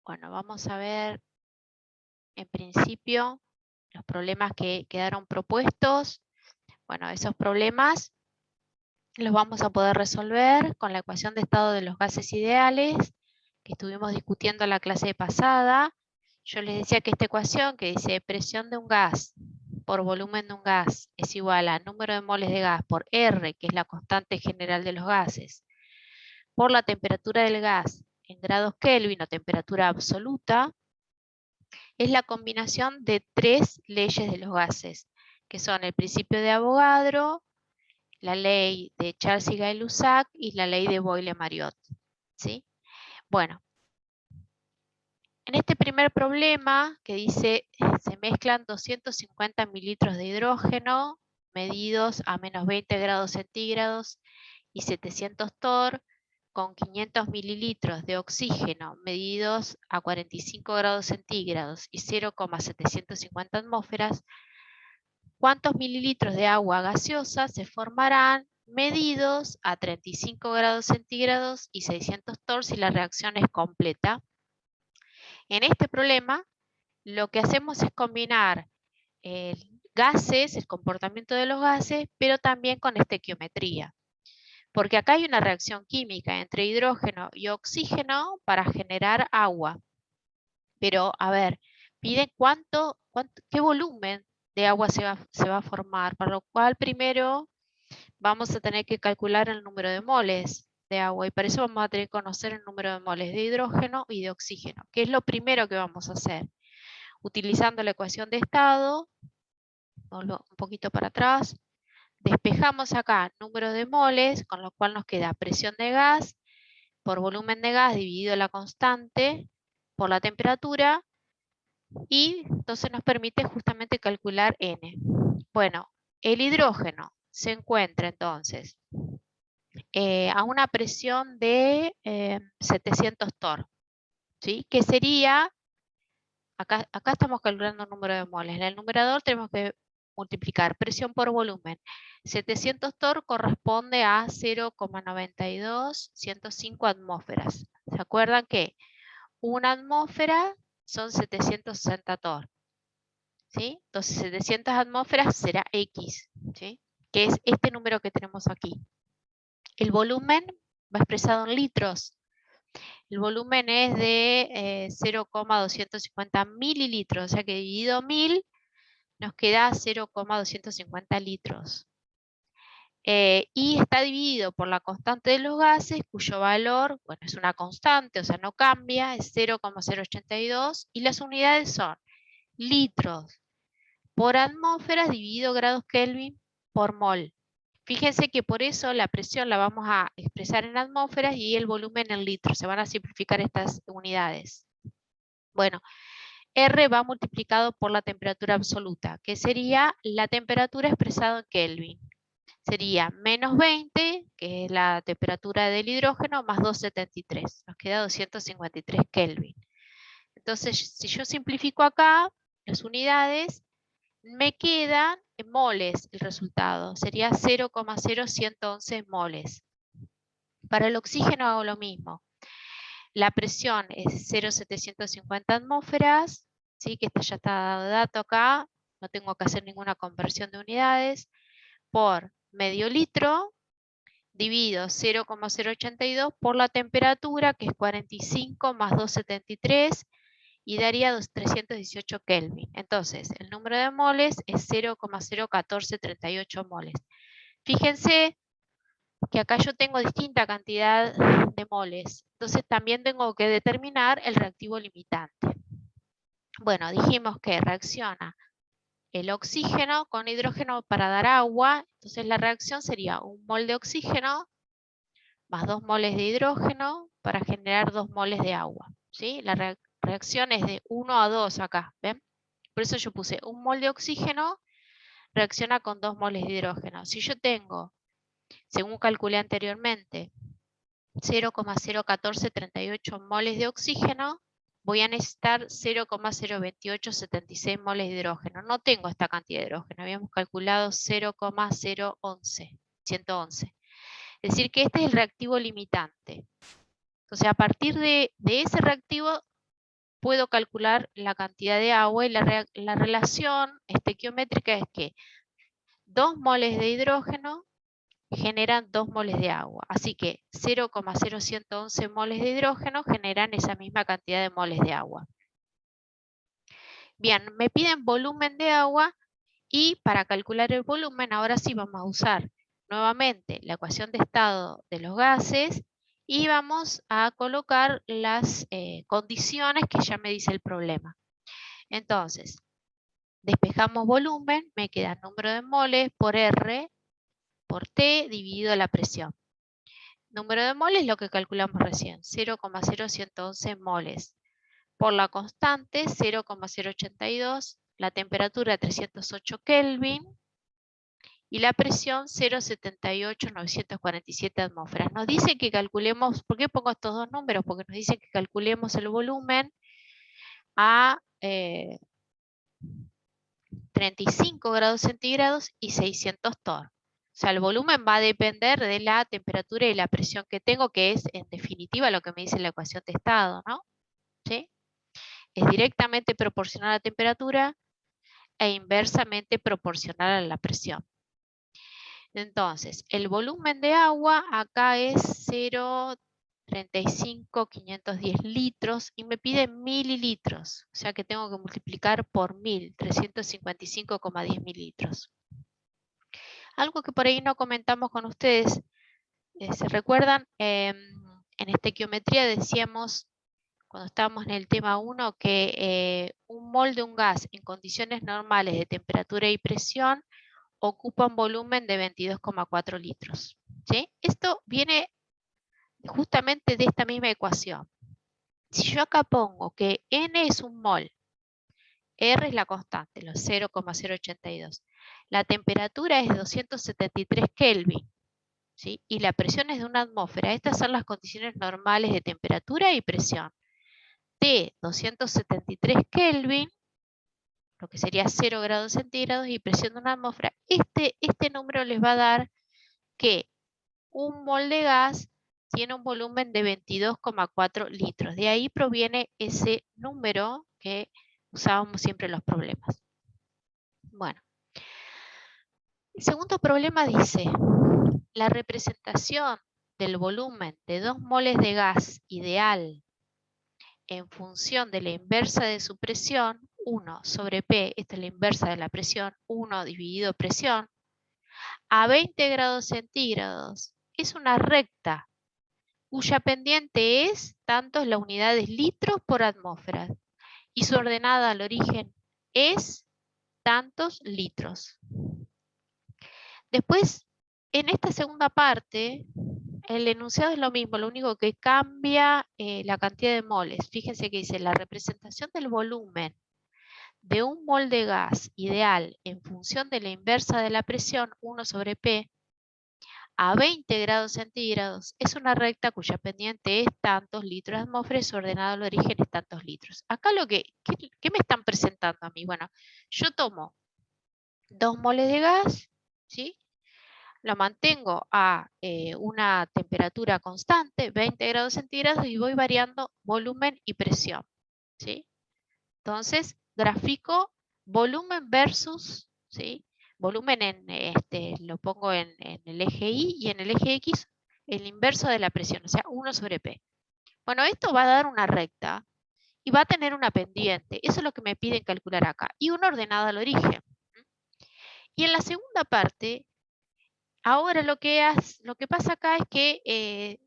Bueno, vamos a ver en principio los problemas que quedaron propuestos. Bueno, esos problemas los vamos a poder resolver con la ecuación de estado de los gases ideales que estuvimos discutiendo en la clase pasada. Yo les decía que esta ecuación que dice presión de un gas por volumen de un gas es igual a número de moles de gas por R, que es la constante general de los gases, por la temperatura del gas en grados Kelvin o temperatura absoluta, es la combinación de tres leyes de los gases, que son el principio de Avogadro, la ley de Charles y Gay-Lussac y la ley de Boyle-Mariotte. ¿Sí? Bueno, en este primer problema que dice se mezclan 250 mililitros de hidrógeno medidos a menos 20 grados centígrados y 700 torr con 500 mililitros de oxígeno medidos a 45 grados centígrados y 0,750 atmósferas, ¿cuántos mililitros de agua gaseosa se formarán medidos a 35 grados centígrados y 600 torr si la reacción es completa? En este problema, lo que hacemos es combinar gases, el comportamiento de los gases, pero también con estequiometría. Porque acá hay una reacción química entre hidrógeno y oxígeno para generar agua. Pero, a ver, piden qué volumen de agua se va a formar, para lo cual primero vamos a tener que calcular el número de moles de agua y para eso vamos a tener que conocer el número de moles de hidrógeno y de oxígeno, que es lo primero que vamos a hacer. Utilizando la ecuación de estado, un poquito para atrás, despejamos acá número de moles, con lo cual nos queda presión de gas por volumen de gas dividido la constante por la temperatura, y entonces nos permite justamente calcular N. Bueno, el hidrógeno se encuentra entonces a una presión de 700 torr, ¿sí? Que sería, acá estamos calculando el número de moles, en el numerador tenemos que multiplicar presión por volumen. 700 torr corresponde a 0,92105 atmósferas. ¿Se acuerdan que una atmósfera son 760 torr? ¿Sí? Entonces 700 atmósferas será X, ¿sí? Que es este número que tenemos aquí. El volumen va expresado en litros. El volumen es de 0,250 mililitros, o sea que dividido 1000 nos queda 0,250 litros. Y está dividido por la constante de los gases, cuyo valor, bueno, es una constante, o sea, no cambia, es 0,082, y las unidades son litros por atmósferas dividido grados Kelvin por mol. Fíjense que por eso la presión la vamos a expresar en atmósferas y el volumen en litros. Se van a simplificar estas unidades. Bueno, R va multiplicado por la temperatura absoluta, que sería la temperatura expresada en Kelvin. Sería menos 20, que es la temperatura del hidrógeno, más 273. Nos queda 253 Kelvin. Entonces, si yo simplifico acá las unidades, me quedan en moles el resultado. Sería 0,0111 moles. Para el oxígeno hago lo mismo. La presión es 0,750 atmósferas, ¿sí? Que ya está dado dato acá, no tengo que hacer ninguna conversión de unidades, por medio litro, divido 0,082 por la temperatura, que es 45 más 273, y daría 318 Kelvin. Entonces, el número de moles es 0,01438 moles. Fíjense que acá yo tengo distinta cantidad de moles. Entonces también tengo que determinar el reactivo limitante. Bueno, dijimos que reacciona el oxígeno con hidrógeno para dar agua. Entonces la reacción sería 1 mol de oxígeno más 2 moles de hidrógeno para generar 2 moles de agua. ¿Sí? La reacción es de 1 a 2 acá. ¿Ven? Por eso yo puse 1 mol de oxígeno reacciona con 2 moles de hidrógeno. Si yo tengo, según calculé anteriormente, 0,01438 moles de oxígeno, voy a necesitar 0,02876 moles de hidrógeno. No tengo esta cantidad de hidrógeno, habíamos calculado 0,011, 111. Es decir que este es el reactivo limitante. Entonces, a partir de ese reactivo, puedo calcular la cantidad de agua y la relación estequiométrica es que 2 moles de hidrógeno generan 2 moles de agua. Así que 0,0111 moles de hidrógeno generan esa misma cantidad de moles de agua. Bien, me piden volumen de agua y para calcular el volumen ahora sí vamos a usar nuevamente la ecuación de estado de los gases y vamos a colocar las condiciones que ya me dice el problema. Entonces, despejamos volumen, me queda número de moles por R por T dividido la presión. Número de moles es lo que calculamos recién, 0,0111 moles. Por la constante, 0,082, la temperatura 308 Kelvin y la presión 0,78,947 atmósferas. Nos dice que calculemos, ¿por qué pongo estos dos números? Porque nos dice que calculemos el volumen a 35 grados centígrados y 600 torr. O sea, el volumen va a depender de la temperatura y la presión que tengo, que es en definitiva lo que me dice la ecuación de estado, ¿no? ¿Sí? Es directamente proporcional a la temperatura e inversamente proporcional a la presión. Entonces, el volumen de agua acá es 0,35510 litros y me pide mililitros. O sea que tengo que multiplicar por 1000, 355,10 mililitros. Algo que por ahí no comentamos con ustedes, ¿se recuerdan? En estequiometría decíamos, cuando estábamos en el tema 1, que un mol de un gas en condiciones normales de temperatura y presión ocupa un volumen de 22,4 litros. ¿Sí? Esto viene justamente de esta misma ecuación. Si yo acá pongo que N es un mol, R es la constante, los 0,082. La temperatura es 273 Kelvin, ¿sí? Y la presión es de una atmósfera. Estas son las condiciones normales de temperatura y presión. T, 273 Kelvin, lo que sería 0 grados centígrados, y presión de una atmósfera. Este número les va a dar que un mol de gas tiene un volumen de 22,4 litros. De ahí proviene ese número que usábamos siempre en los problemas. Bueno, el segundo problema dice, la representación del volumen de 2 moles de gas ideal en función de la inversa de su presión, 1 sobre P, esta es la inversa de la presión, 1 dividido presión, a 20 grados centígrados, es una recta cuya pendiente es tantos las unidades litros por atmósfera y su ordenada al origen es tantos litros. Después, en esta segunda parte, el enunciado es lo mismo, lo único que cambia la cantidad de moles. Fíjense que dice la representación del volumen de un mol de gas ideal en función de la inversa de la presión, 1 sobre P, a 20 grados centígrados es una recta cuya pendiente es tantos litros de atmósfera y su ordenado al origen es tantos litros. Acá ¿qué me están presentando a mí? Bueno, yo tomo 2 moles de gas, ¿sí? Lo mantengo a una temperatura constante, 20 grados centígrados, y voy variando volumen y presión, ¿sí? Entonces, grafico volumen versus, ¿sí? Volumen lo pongo en el eje Y y en el eje X el inverso de la presión, o sea, 1 sobre P. Bueno, esto va a dar una recta y va a tener una pendiente. Eso es lo que me piden calcular acá. Y una ordenada al origen. Y en la segunda parte, ahora lo que pasa acá es que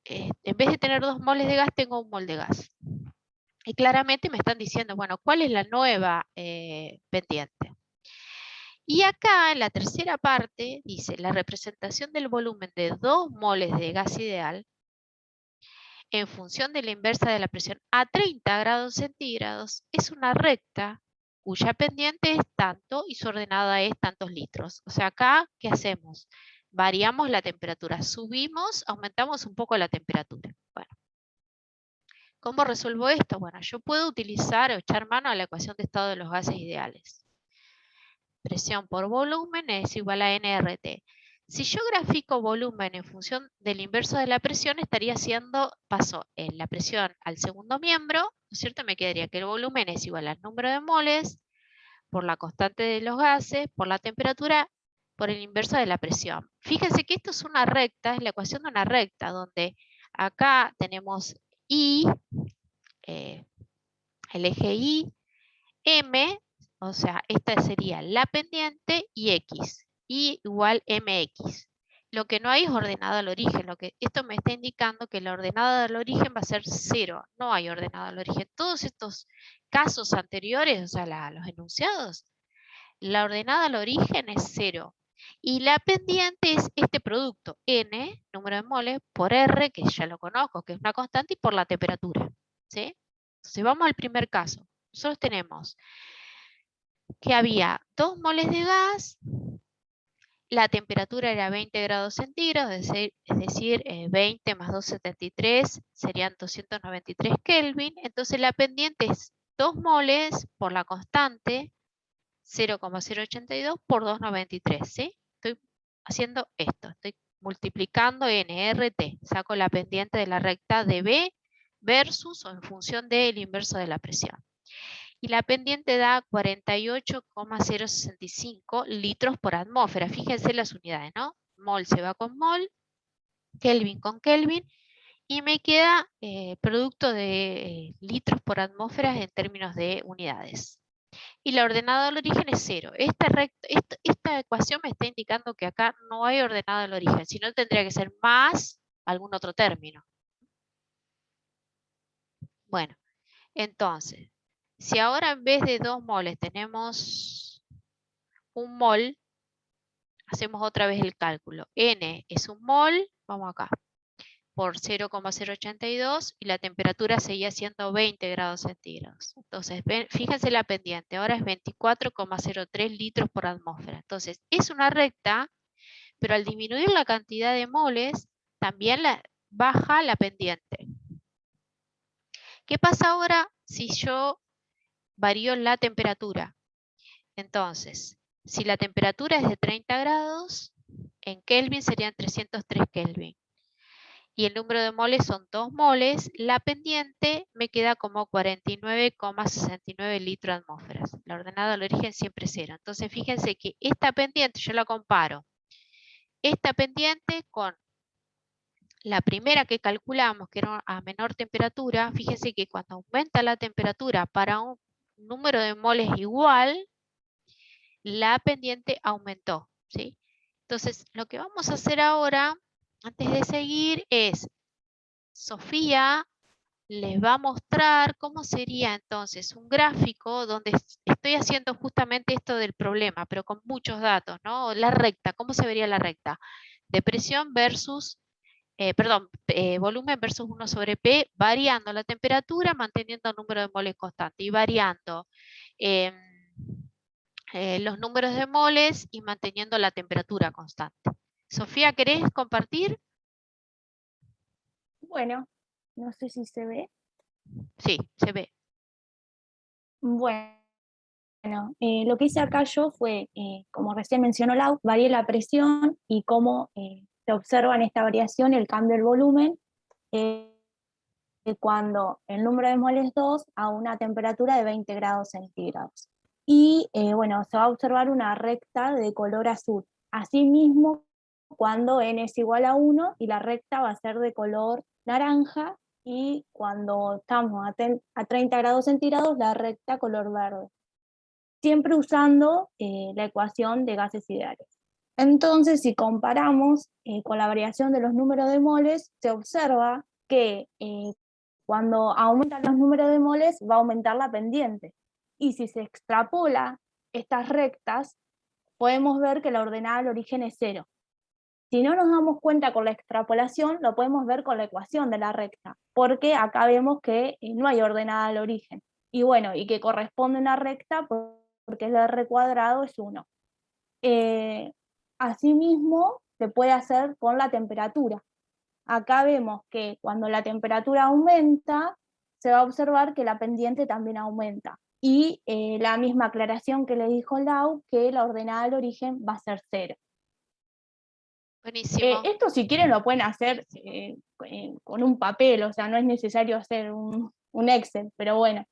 en vez de tener 2 moles de gas, tengo 1 mol de gas. Y claramente me están diciendo, bueno, ¿cuál es la nueva pendiente? Y acá en la tercera parte dice, la representación del volumen de 2 moles de gas ideal en función de la inversa de la presión a 30 grados centígrados es una recta cuya pendiente es tanto y su ordenada es tantos litros. O sea, acá, ¿qué hacemos? Variamos la temperatura, subimos, aumentamos un poco la temperatura. Bueno, ¿cómo resuelvo esto? Bueno, yo puedo utilizar o echar mano a la ecuación de estado de los gases ideales. Presión por volumen es igual a nRT. Si yo grafico volumen en función del inverso de la presión, estaría haciendo, paso en la presión al segundo miembro, ¿no es cierto? Me quedaría que el volumen es igual al número de moles por la constante de los gases, por la temperatura, por el inverso de la presión. Fíjense que esto es una recta, es la ecuación de una recta, donde acá tenemos I, el eje I, M, o sea, esta sería la pendiente, y X, Y igual MX. Lo que no hay es ordenado al origen. Esto me está indicando que la ordenada al origen va a ser 0. No hay ordenado al origen. Todos estos casos anteriores, o sea, los enunciados, la ordenada al origen es 0. Y la pendiente es este producto, N, número de moles, por R, que ya lo conozco, que es una constante, y por la temperatura. ¿Sí? Entonces vamos al primer caso. Nosotros tenemos que había 2 moles de gas, la temperatura era 20 grados centígrados, es decir, 20 más 273 serían 293 Kelvin. Entonces la pendiente es 2 moles por la constante 0,082 por 293, ¿sí? Estoy haciendo esto, estoy multiplicando NRT, saco la pendiente de la recta de B versus o en función del inverso de la presión. Y la pendiente da 48,065 litros por atmósfera. Fíjense las unidades, ¿no? Mol se va con mol, Kelvin con Kelvin, y me queda producto de litros por atmósfera en términos de unidades. Y la ordenada del origen es 0. Esta ecuación me está indicando que acá no hay ordenada del origen, sino tendría que ser más algún otro término. Bueno, entonces, si ahora en vez de 2 moles tenemos 1 mol, hacemos otra vez el cálculo. N es 1 mol, vamos acá, por 0,082 y la temperatura seguía siendo 20 grados centígrados. Entonces, fíjense la pendiente, ahora es 24,03 litros por atmósfera. Entonces, es una recta, pero al disminuir la cantidad de moles, también baja la pendiente. ¿Qué pasa ahora si yo varío la temperatura? Entonces, si la temperatura es de 30 grados, en Kelvin serían 303 Kelvin. Y el número de moles son 2 moles, la pendiente me queda como 49,69 litros de atmósferas. La ordenada al origen siempre es 0. Entonces, fíjense que esta pendiente, yo la comparo, esta pendiente con la primera que calculamos, que era a menor temperatura, fíjense que cuando aumenta la temperatura para un número de moles igual, la pendiente aumentó, ¿sí? Entonces, lo que vamos a hacer ahora, antes de seguir, es Sofía les va a mostrar cómo sería entonces un gráfico donde estoy haciendo justamente esto del problema, pero con muchos datos, ¿no? La recta, ¿cómo se vería la recta? De presión versus, volumen versus 1 sobre P, variando la temperatura, manteniendo el número de moles constante y variando los números de moles y manteniendo la temperatura constante. Sofía, ¿querés compartir? Bueno, no sé si se ve. Sí, se ve. Bueno, lo que hice acá yo fue, como recién mencionó Lau, varié la presión y cómo se observa en esta variación el cambio del volumen cuando el número de moles es 2 a una temperatura de 20 grados centígrados. Y bueno, se va a observar una recta de color azul. Asimismo, cuando n es igual a 1 y la recta va a ser de color naranja, y cuando estamos a 30 grados centígrados, la recta color verde. Siempre usando la ecuación de gases ideales. Entonces, si comparamos con la variación de los números de moles, se observa que cuando aumentan los números de moles va a aumentar la pendiente. Y si se extrapola estas rectas, podemos ver que la ordenada al origen es 0. Si no nos damos cuenta con la extrapolación, lo podemos ver con la ecuación de la recta, porque acá vemos que no hay ordenada al origen. Y bueno, y que corresponde a una recta porque el R cuadrado es 1. Asimismo, se puede hacer con la temperatura. Acá vemos que cuando la temperatura aumenta, se va a observar que la pendiente también aumenta. Y la misma aclaración que le dijo Lau, que la ordenada al origen va a ser 0. Buenísimo. Esto si quieren lo pueden hacer con un papel, o sea, no es necesario hacer un Excel, pero bueno,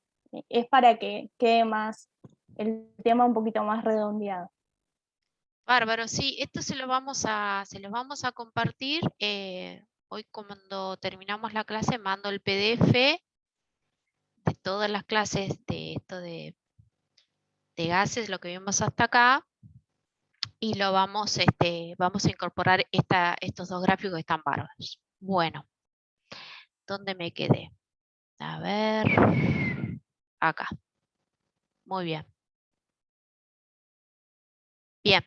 es para que quede más el tema un poquito más redondeado. Bárbaro, sí, esto se los vamos a compartir. Hoy cuando terminamos la clase mando el PDF de todas las clases de esto de gases, lo que vimos hasta acá, y lo vamos a incorporar estos dos gráficos que están bárbaros. Bueno, ¿dónde me quedé? A ver, acá. Muy bien. Bien.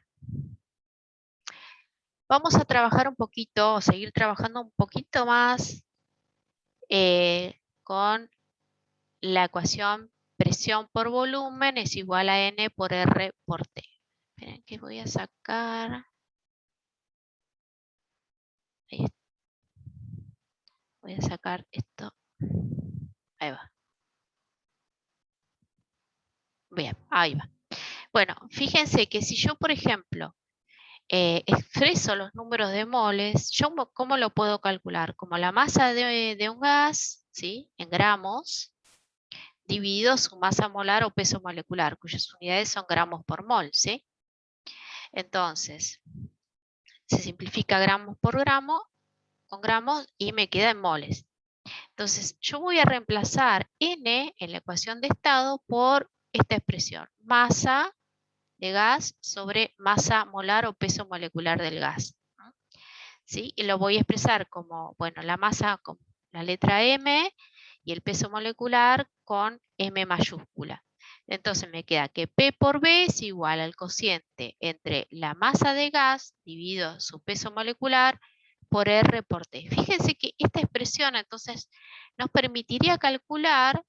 Vamos a trabajar un poquito, o seguir trabajando un poquito más con la ecuación presión por volumen es igual a N por R por T. Esperen que voy a sacar. Ahí está. Voy a sacar esto. Ahí va. Bien, ahí va. Bueno, fíjense que si yo, por ejemplo, expreso los números de moles, yo ¿cómo lo puedo calcular? Como la masa de un gas, ¿sí? En gramos, dividido su masa molar o peso molecular, cuyas unidades son gramos por mol, ¿sí? Entonces, se simplifica gramos por gramo con gramos y me queda en moles. Entonces, yo voy a reemplazar N en la ecuación de estado por esta expresión, masa de gas sobre masa molar o peso molecular del gas. ¿Sí? Y lo voy a expresar como, bueno, la masa con la letra M y el peso molecular con M mayúscula. Entonces me queda que P por B es igual al cociente entre la masa de gas dividido su peso molecular por R por T. Fíjense que esta expresión entonces nos permitiría calcular,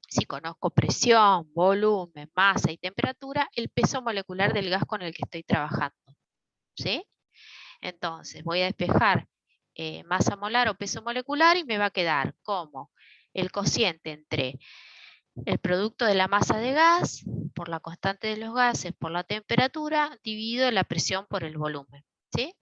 si conozco presión, volumen, masa y temperatura, el peso molecular del gas con el que estoy trabajando. ¿Sí? Entonces voy a despejar masa molar o peso molecular y me va a quedar como el cociente entre el producto de la masa de gas por la constante de los gases por la temperatura dividido la presión por el volumen. ¿Sí?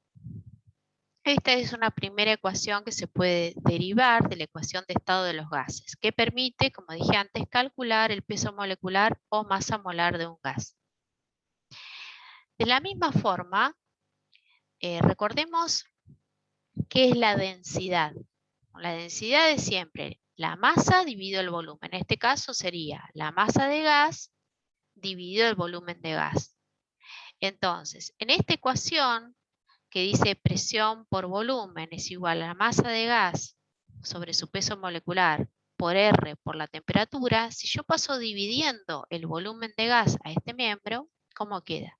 Esta es una primera ecuación que se puede derivar de la ecuación de estado de los gases, que permite, como dije antes, calcular el peso molecular o masa molar de un gas. De la misma forma, recordemos qué es la densidad. La densidad es siempre la masa dividido el volumen. En este caso sería la masa de gas dividido el volumen de gas. Entonces, en esta ecuación que dice presión por volumen es igual a la masa de gas sobre su peso molecular por R por la temperatura, si yo paso dividiendo el volumen de gas a este miembro, ¿cómo queda?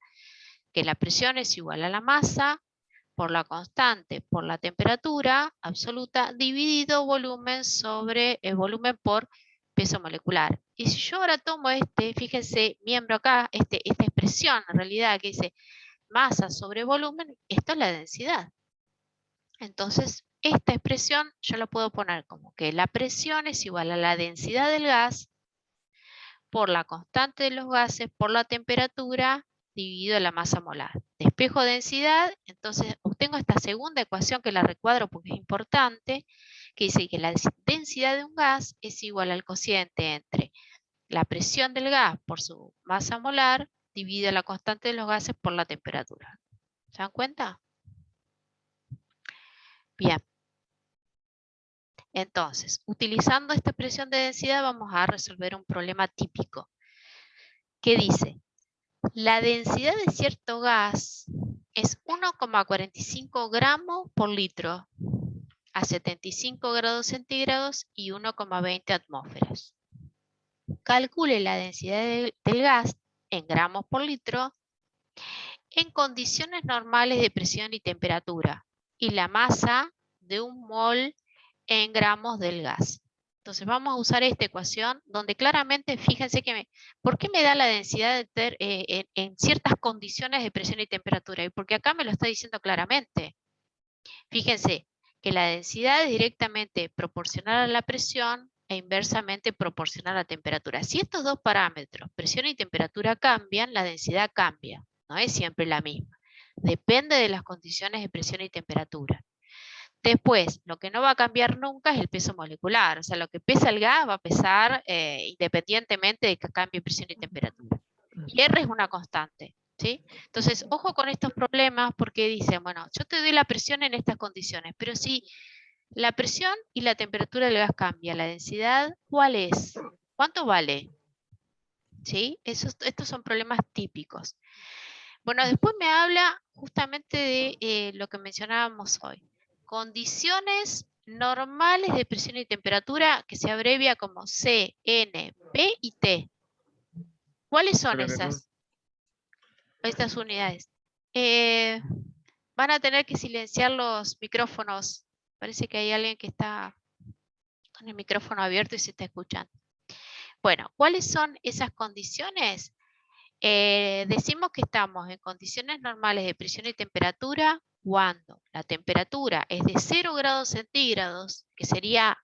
Que la presión es igual a la masa por la constante por la temperatura absoluta dividido volumen sobre el volumen por peso molecular. Y si yo ahora tomo fíjense, miembro acá, esta expresión en realidad que dice masa sobre volumen, esto es la densidad. Entonces, esta expresión yo la puedo poner como que la presión es igual a la densidad del gas por la constante de los gases por la temperatura dividido la masa molar. Despejo densidad, entonces obtengo esta segunda ecuación que la recuadro porque es importante, que dice que la densidad de un gas es igual al cociente entre la presión del gas por su masa molar dividido la constante de los gases por la temperatura. ¿Se dan cuenta? Bien. Entonces, utilizando esta expresión de densidad vamos a resolver un problema típico que dice la densidad de cierto gas es 1,45 gramos por litro a 75 grados centígrados y 1,20 atmósferas. Calcule la densidad del gas en gramos por litro en condiciones normales de presión y temperatura y la masa de un mol en gramos del gas. Entonces vamos a usar esta ecuación donde claramente, fíjense que ¿por qué me da la densidad en ciertas condiciones de presión y temperatura? Y porque acá me lo está diciendo claramente. Fíjense que la densidad es directamente proporcional a la presión e inversamente proporcional a la temperatura. Si estos dos parámetros, presión y temperatura, cambian, la densidad cambia, no es siempre la misma. Depende de las condiciones de presión y temperatura. Después, lo que no va a cambiar nunca es el peso molecular. O sea, lo que pesa el gas va a pesar independientemente de que cambie presión y temperatura. Y R es una constante. ¿Sí? Entonces, ojo con estos problemas porque dicen, bueno, yo te doy la presión en estas condiciones, pero si la presión y la temperatura del gas cambia, la densidad, ¿cuál es? ¿Cuánto vale? ¿Sí? Estos son problemas típicos. Bueno, después me habla justamente de lo que mencionábamos hoy. Condiciones normales de presión y temperatura que se abrevia como C, N, P y T. ¿Cuáles son estas unidades? Van a tener que silenciar los micrófonos. Parece que hay alguien que está con el micrófono abierto y se está escuchando. Bueno, ¿cuáles son esas condiciones? Decimos que estamos en condiciones normales de presión y temperatura cuando la temperatura es de 0 grados centígrados, que sería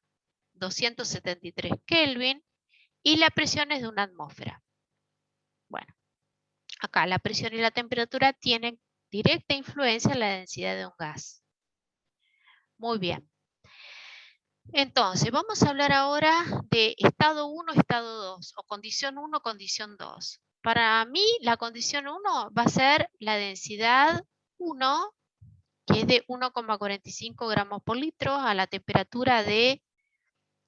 273 Kelvin, y la presión es de una atmósfera. Bueno, acá la presión y la temperatura tienen directa influencia en la densidad de un gas. Muy bien. Entonces, vamos a hablar ahora de estado 1, estado 2, o condición 1, condición 2. Para mí, la condición 1 va a ser la densidad 1, que es de 1,45 gramos por litro a la temperatura de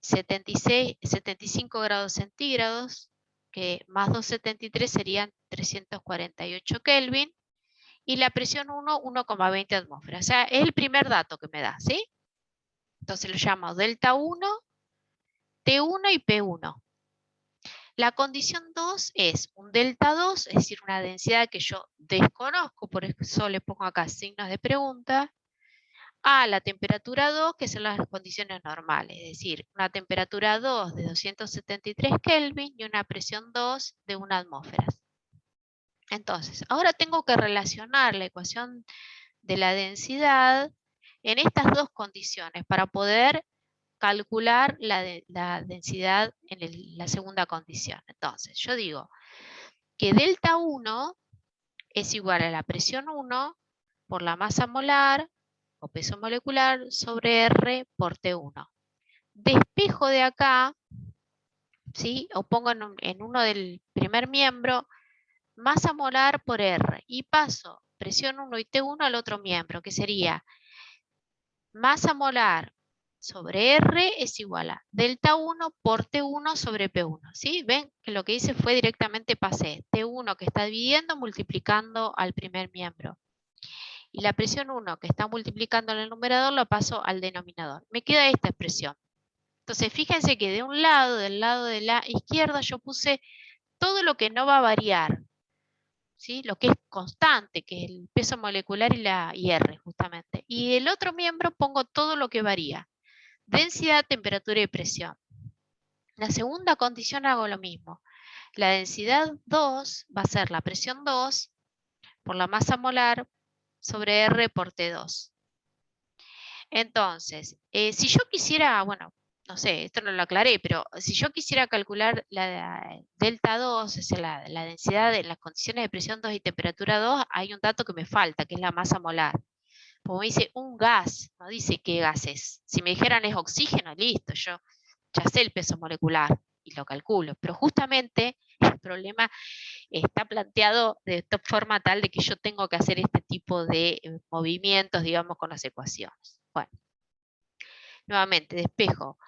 75 grados centígrados, que más 273 serían 348 Kelvin, y la presión 1, 1,20 atmósferas. O sea, es el primer dato que me da, ¿sí? Entonces lo llamo delta 1, T1 y P1. La condición 2 es un delta 2, es decir, una densidad que yo desconozco, por eso le pongo acá signos de pregunta, a la temperatura 2, que son las condiciones normales, es decir, una temperatura 2 de 273 Kelvin y una presión 2 de 1 atmósfera. Entonces, ahora tengo que relacionar la ecuación de la densidad en estas dos condiciones para poder calcular la densidad en la segunda condición. Entonces, yo digo que delta 1 es igual a la presión 1 por la masa molar o peso molecular sobre R por T1. Despejo de acá, ¿sí? O pongo en uno del primer miembro masa molar por R y paso presión 1 y T1 al otro miembro, que sería masa molar sobre R es igual a delta 1 por T1 sobre P1. ¿Sí? Ven que lo que hice fue directamente pasé T1 que está dividiendo multiplicando al primer miembro. Y la presión 1 que está multiplicando en el numerador lo paso al denominador. Me queda esta expresión. Entonces fíjense que de un lado, del lado de la izquierda, yo puse todo lo que no va a variar. ¿Sí? Lo que es constante, que es el peso molecular y R justamente. Y el otro miembro pongo todo lo que varía. Densidad, temperatura y presión. La segunda condición hago lo mismo. La densidad 2 va a ser la presión 2 por la masa molar sobre R por T2. Entonces, si yo quisiera, bueno, no sé, esto no lo aclaré, pero si yo quisiera calcular la delta 2, es decir, la densidad de las condiciones de presión 2 y temperatura 2, hay un dato que me falta, que es la masa molar. Como me dice un gas, no dice qué gas es. Si me dijeran es oxígeno, listo, yo ya sé el peso molecular y lo calculo, pero justamente el problema está planteado de esta forma tal de que yo tengo que hacer este tipo de movimientos, digamos, con las ecuaciones. Bueno, nuevamente despejo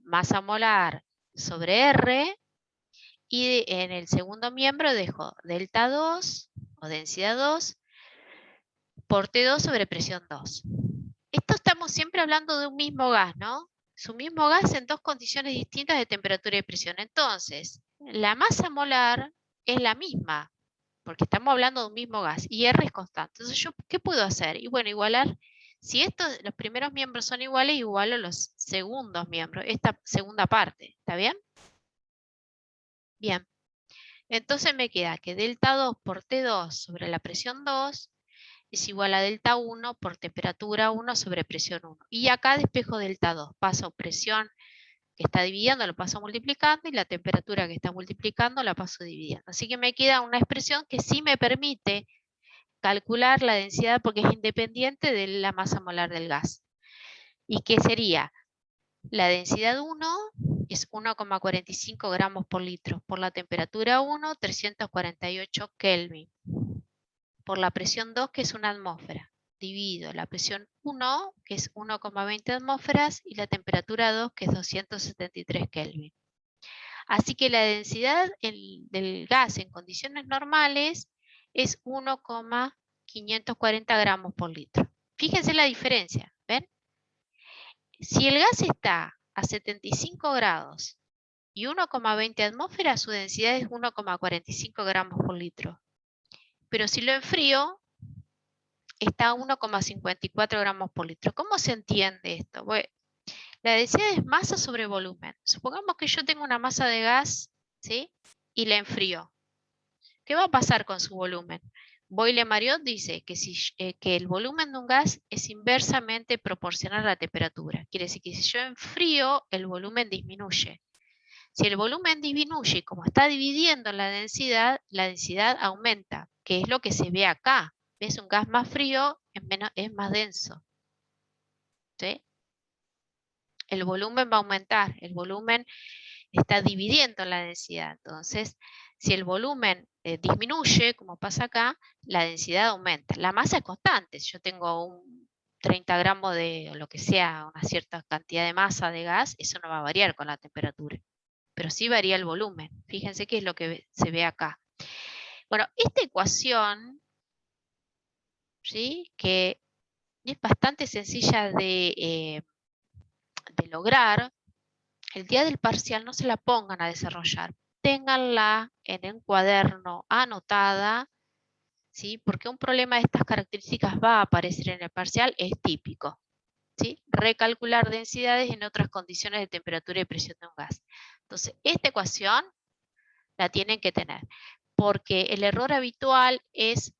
masa molar sobre R y en el segundo miembro dejo delta 2 o densidad 2 por T2 sobre presión 2. Esto estamos siempre hablando de un mismo gas, ¿no? Es un mismo gas en dos condiciones distintas de temperatura y presión. Entonces, la masa molar es la misma, porque estamos hablando de un mismo gas, y R es constante. Entonces, ¿yo qué puedo hacer? Y bueno, igualar, si los primeros miembros son iguales, igualo los segundos miembros, esta segunda parte, ¿está bien? Bien. Entonces me queda que delta 2 por T2 sobre la presión 2 es igual a delta 1 por temperatura 1 sobre presión 1. Y acá despejo delta 2, paso presión que está dividiendo, lo paso multiplicando, y la temperatura que está multiplicando la paso dividiendo. Así que me queda una expresión que sí me permite calcular la densidad porque es independiente de la masa molar del gas. ¿Y qué sería? La densidad 1 es 1,45 gramos por litro. Por la temperatura 1, 348 Kelvin. Por la presión 2, que es una atmósfera. Divido la presión 1, que es 1,20 atmósferas, y la temperatura 2, que es 273 Kelvin. Así que la densidad del gas en condiciones normales es 1,540 gramos por litro. Fíjense la diferencia, ¿ven? Si el gas está a 75 grados y 1,20 atmósferas, su densidad es 1,45 gramos por litro. Pero si lo enfrío, está a 1,54 gramos por litro. ¿Cómo se entiende esto? Bueno, la densidad es masa sobre volumen. Supongamos que yo tengo una masa de gas, ¿sí? Y la enfrío. ¿Qué va a pasar con su volumen? Boyle-Mariotte dice que, que el volumen de un gas es inversamente proporcional a la temperatura. Quiere decir que si yo enfrío, el volumen disminuye. Si el volumen disminuye, como está dividiendo la densidad aumenta, que es lo que se ve acá. ¿Ves? Un gas más frío es más denso. ¿Sí? El volumen va a aumentar, el volumen está dividiendo la densidad. Entonces, si el volumen disminuye, como pasa acá, la densidad aumenta. La masa es constante. Si yo tengo un 30 gramos de lo que sea, una cierta cantidad de masa de gas, eso no va a variar con la temperatura. Pero sí varía el volumen. Fíjense qué es lo que se ve acá. Bueno, esta ecuación, ¿sí? Que es bastante sencilla de lograr, el día del parcial no se la pongan a desarrollar. Ténganla en un cuaderno anotada, ¿sí? Porque un problema de estas características va a aparecer en el parcial, es típico. ¿Sí? Recalcular densidades en otras condiciones de temperatura y presión de un gas. Entonces, esta ecuación la tienen que tener, porque el error habitual es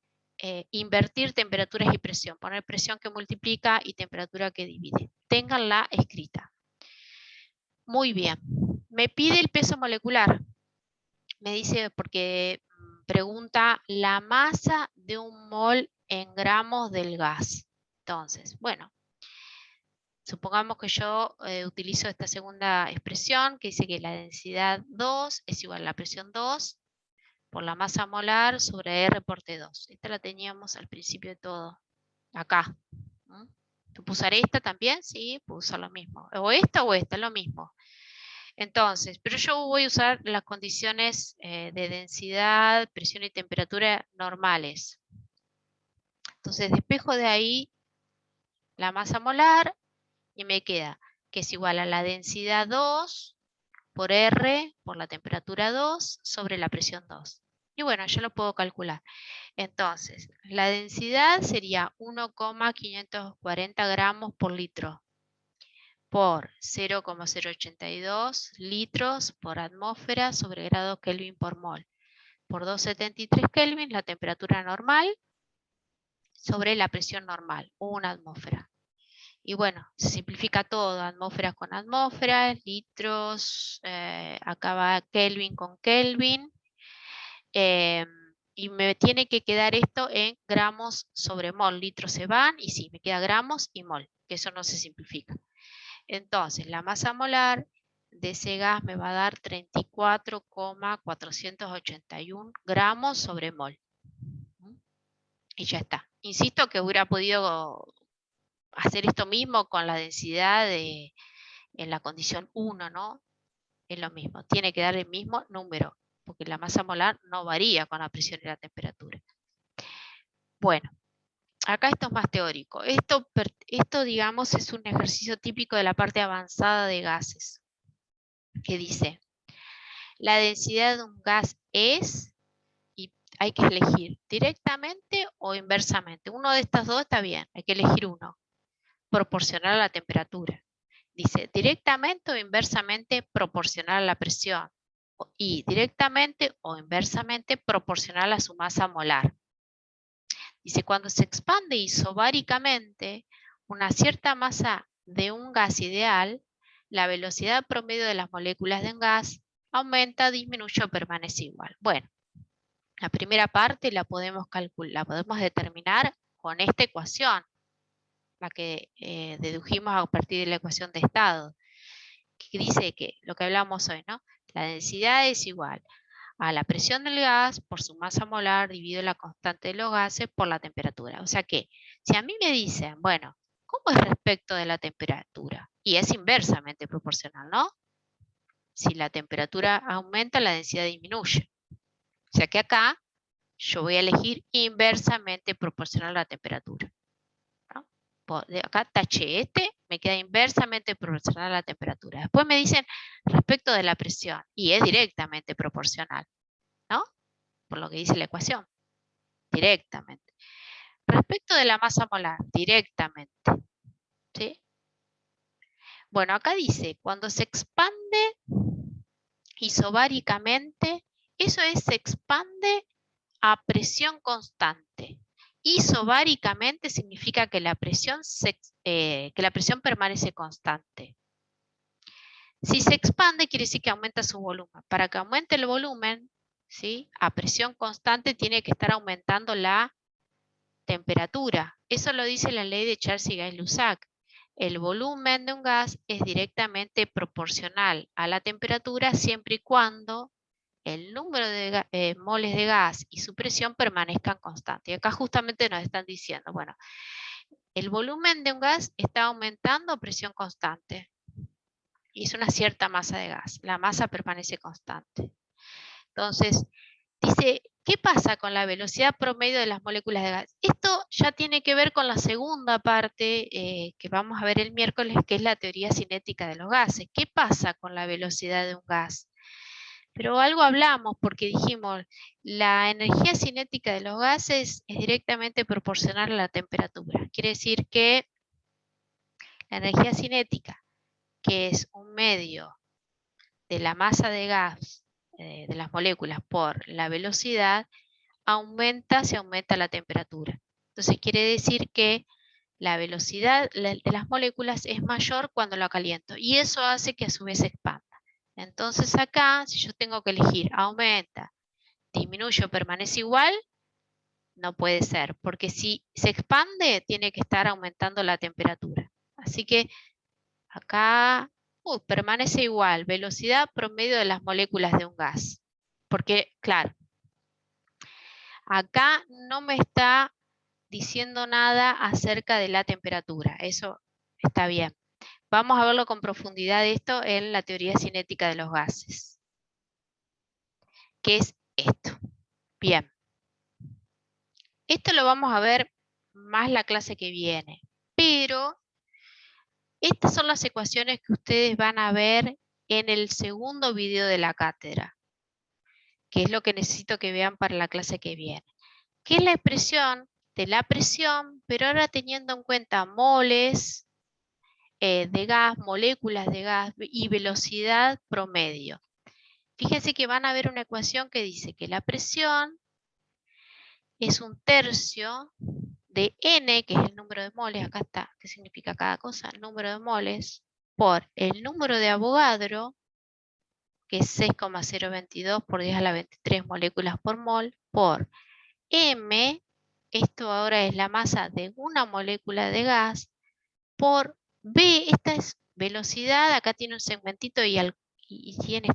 invertir temperaturas y presión, poner presión que multiplica y temperatura que divide. Ténganla escrita. Muy bien. Me pide el peso molecular. Me dice, porque pregunta la masa de un mol en gramos del gas. Entonces, bueno, supongamos que yo utilizo esta segunda expresión que dice que la densidad 2 es igual a la presión 2 por la masa molar sobre R por T2. Esta la teníamos al principio de todo, acá. ¿Puedo usar esta también? Sí, puedo usar lo mismo. O esta, es lo mismo. Entonces, pero yo voy a usar las condiciones de densidad, presión y temperatura normales. Entonces, despejo de ahí la masa molar y me queda que es igual a la densidad 2 por R por la temperatura 2 sobre la presión 2. Y bueno, yo lo puedo calcular. Entonces, la densidad sería 1,540 gramos por litro por 0,082 litros por atmósfera sobre grado Kelvin por mol. Por 273 Kelvin, la temperatura normal sobre la presión normal, una atmósfera. Y bueno, se simplifica todo, atmósferas con atmósferas, litros, acá va Kelvin con Kelvin. Y me tiene que quedar esto en gramos sobre mol. Litros se van y sí, me queda gramos y mol, que eso no se simplifica. Entonces, la masa molar de ese gas me va a dar 34,481 gramos sobre mol. Y ya está. Insisto que hubiera podido hacer esto mismo con la densidad en la condición 1, ¿no? Es lo mismo. Tiene que dar el mismo número, porque la masa molar no varía con la presión y la temperatura. Bueno. Acá esto es más teórico. Esto, digamos, es un ejercicio típico de la parte avanzada de gases, que dice, la densidad de un gas es, y hay que elegir directamente o inversamente. Uno de estos dos está bien, hay que elegir uno, proporcional a la temperatura. Dice, directamente o inversamente proporcional a la presión, y directamente o inversamente proporcional a su masa molar. Dice, cuando se expande isobáricamente una cierta masa de un gas ideal, la velocidad promedio de las moléculas de un gas aumenta, disminuye o permanece igual. Bueno, La primera parte la podemos calcular, la podemos determinar con esta ecuación, la que dedujimos a partir de la ecuación de estado, que dice que lo que hablamos hoy, ¿no? La densidad es igual a la presión del gas por su masa molar dividido la constante de los gases por la temperatura. O sea que, si a mí me dicen, bueno, ¿cómo es respecto de la temperatura? Y es inversamente proporcional, ¿no? Si la temperatura aumenta, la densidad disminuye. O sea que acá yo voy a elegir inversamente proporcional a la temperatura, ¿no? De acá taché este, me queda inversamente proporcional a la temperatura. Después me dicen respecto de la presión, y es directamente proporcional, ¿no? Por lo que dice la ecuación, directamente. Respecto de la masa molar, directamente, ¿sí? Bueno, acá dice, cuando se expande isobáricamente, eso es, se expande a presión constante. Isobáricamente significa que la presión permanece constante. Si se expande, quiere decir que aumenta su volumen. Para que aumente el volumen, ¿sí?, a presión constante tiene que estar aumentando la temperatura. Eso lo dice la ley de Charles-Gay-Lussac. El volumen de un gas es directamente proporcional a la temperatura siempre y cuando el número de moles de gas y su presión permanezcan constantes. Y acá justamente nos están diciendo, bueno, el volumen de un gas está aumentando a presión constante. Y es una cierta masa de gas. La masa permanece constante. Entonces, dice, ¿qué pasa con la velocidad promedio de las moléculas de gas? Esto ya tiene que ver con la segunda parte que vamos a ver el miércoles, que es la teoría cinética de los gases. ¿Qué pasa con la velocidad de un gas? Pero algo hablamos porque dijimos, la energía cinética de los gases es directamente proporcional a la temperatura. Quiere decir que la energía cinética, que es un medio de la masa de gas de las moléculas por la velocidad, aumenta si aumenta la temperatura. Entonces quiere decir que la velocidad de las moléculas es mayor cuando la caliento y eso hace que a su vez se expanda. Entonces acá, si yo tengo que elegir aumenta, disminuye o permanece igual, no puede ser, porque si se expande tiene que estar aumentando la temperatura. Así que acá permanece igual, velocidad promedio de las moléculas de un gas. Porque, claro, acá no me está diciendo nada acerca de la temperatura. Eso está bien. Vamos a verlo con profundidad esto en la teoría cinética de los gases. ¿Qué es esto? Bien. Esto lo vamos a ver más la clase que viene. Pero estas son las ecuaciones que ustedes van a ver en el segundo video de la cátedra, que es lo que necesito que vean para la clase que viene. ¿Qué es la expresión de la presión, pero ahora teniendo en cuenta moles de gas, moléculas de gas y velocidad promedio? Fíjense que van a ver una ecuación que dice que la presión es un tercio de N, que es el número de moles, acá está, ¿qué significa cada cosa? El número de moles, por el número de Avogadro, que es 6,022 por 10 a la 23 moléculas por mol, por M, esto ahora es la masa de una molécula de gas, por B, esta es velocidad, acá tiene un segmentito y tiene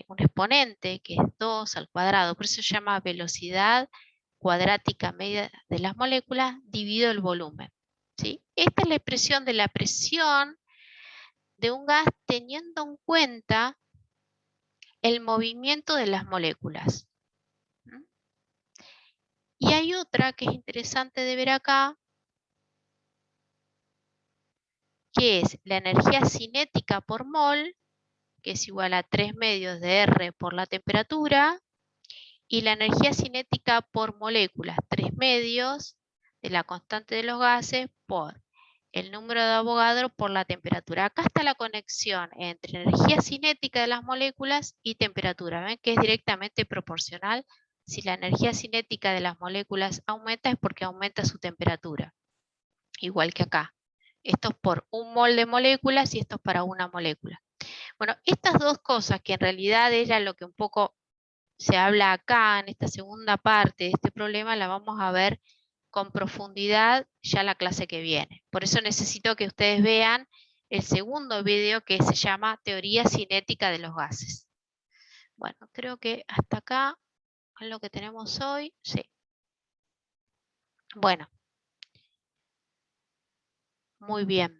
un exponente que es 2 al cuadrado, por eso se llama velocidad cuadrática media de las moléculas dividido el volumen, ¿sí? Esta es la expresión de la presión de un gas teniendo en cuenta el movimiento de las moléculas. Y hay otra que es interesante de ver acá, que es la energía cinética por mol, que es igual a 3 medios de R por la temperatura, y la energía cinética por moléculas, 3 medios de la constante de los gases por el número de Avogadro por la temperatura. Acá está la conexión entre energía cinética de las moléculas y temperatura. ¿Ven que es directamente proporcional? Si la energía cinética de las moléculas aumenta es porque aumenta su temperatura. Igual que acá. Esto es por un mol de moléculas y esto es para una molécula. Bueno, estas dos cosas que en realidad era lo que un poco se habla acá, en esta segunda parte de este problema, la vamos a ver con profundidad ya la clase que viene. Por eso necesito que ustedes vean el segundo video que se llama Teoría cinética de los gases. Bueno, creo que hasta acá es lo que tenemos hoy. Sí. Bueno. Muy bien.